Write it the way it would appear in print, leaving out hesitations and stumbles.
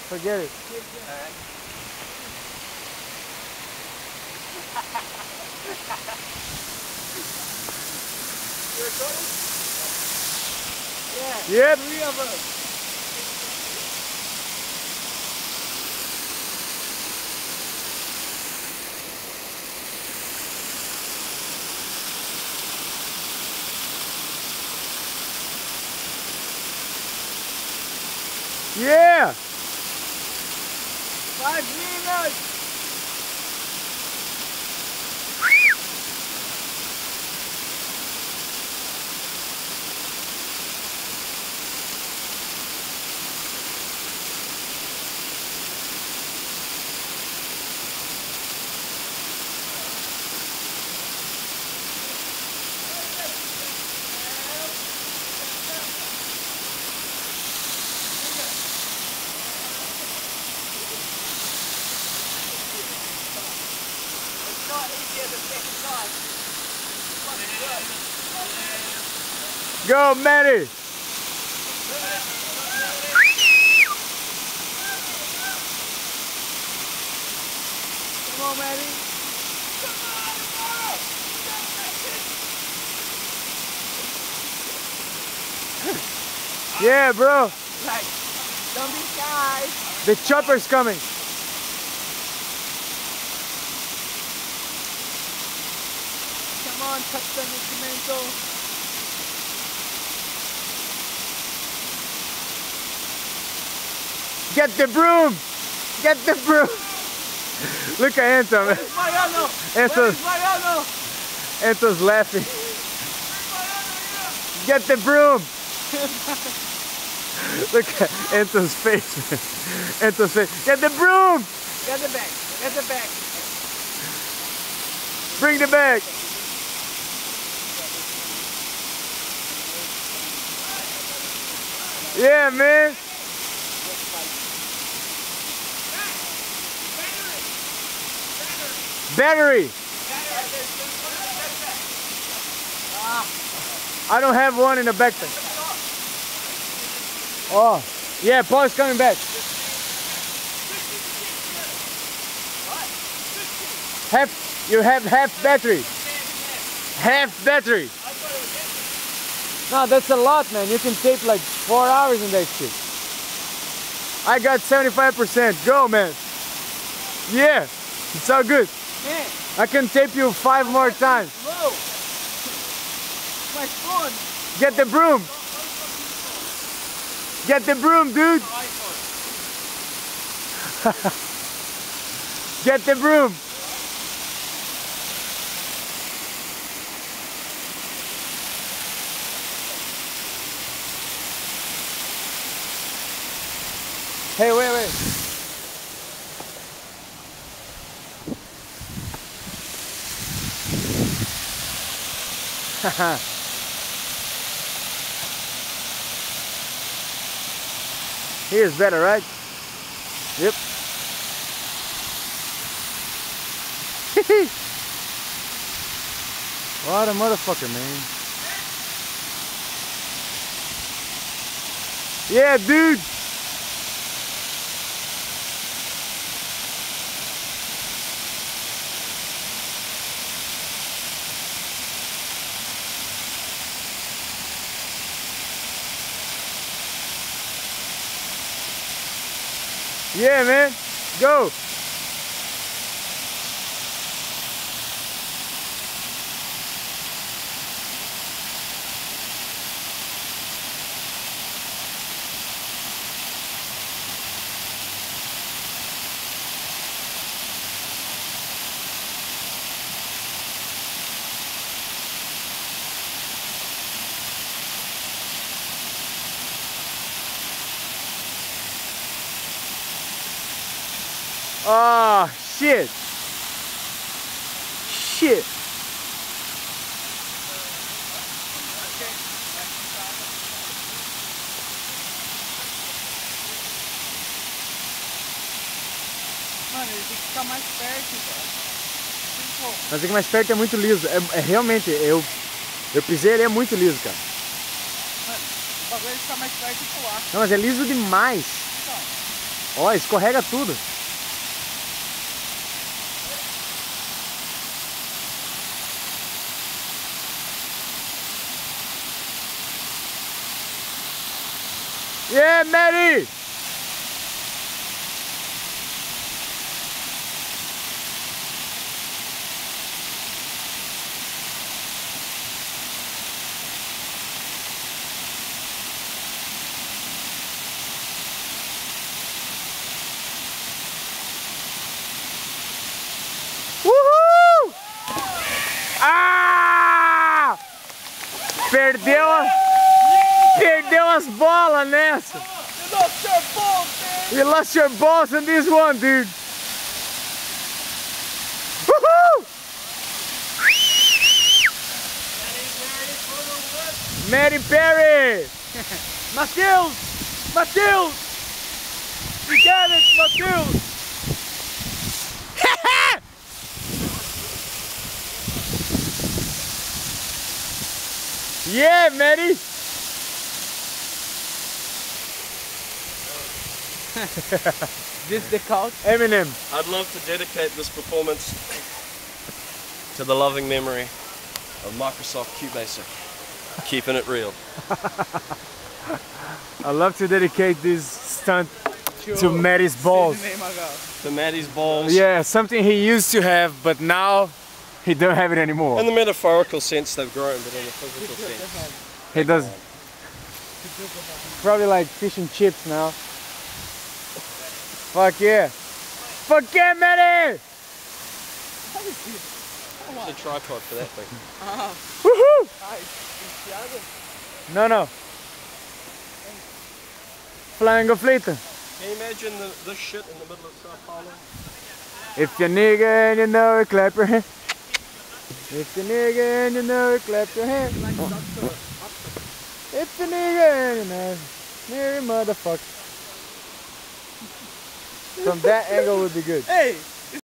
Forget it. Yeah, Yep. 3 of us. Yeah. 5 minutes. Go, Matty. Come on, Matty. Yeah, bro. Like, don't be shy. The chopper's coming. Come on, touch the instrumental. Get the broom. Get the broom. Look at Anton. Where's Mariano? Anton's, Where's Mariano? Anton's laughing. Get the broom. Look at Anton's face, man. Anton's face. Get the broom. Get the bag. Get the bag. Bring the bag. Yeah, man. Battery. I don't have one in the backpack. Oh, yeah, Paul's coming back. You have half battery. Half battery. No, that's a lot, man. You can tape like 4 hours in that shit. I got 75%. Go, man. Yeah, it's all good. Man, I can tape you 5 more times. whoa. My phone. Get the broom. Get the broom, dude. Get the broom. Hey, wait. Here's better, right? Yep. What a motherfucker, man. Yeah, dude. Yeah, man. Go. Oh, shit. Shit. Mano, ele tem que ficar mais perto, cara. Mas aqui mais perto é muito liso. É realmente, eu pisei, ele é muito liso, cara. Mano, o bagulho é ficar mais perto e pular. Não, mas é liso demais. Então, Ó, escorrega tudo. Yeah, Matty! Uhul! Ah! Perdeu as bolas nessa. You lost your balls, man. You lost your balls in this one, dude. Woohoo! Matty Perry! Matheus! Matheus! You got it, Matheus! Yeah, Matty! This the couch? Eminem. I'd love to dedicate this performance to the loving memory of Microsoft QBasic. Keeping it real. I'd love to dedicate this stunt to Matty's balls. To Matty's balls. Yeah, something he used to have, but now he don't have it anymore. In the metaphorical sense they've grown, but in the physical sense. He doesn't. Probably like fish and chips now. Fuck yeah. Fuck yeah, Matty! There's a tripod for that thing. Woohoo! No. Flying fleeta. Can you imagine this shit in the middle of Sao Paulo? If you're nigga and you know it, clap your hand. If you're nigga and you know it, clap your hand. If you're nigga and you know it, nigga motherfucker. From that angle would be good. Hey!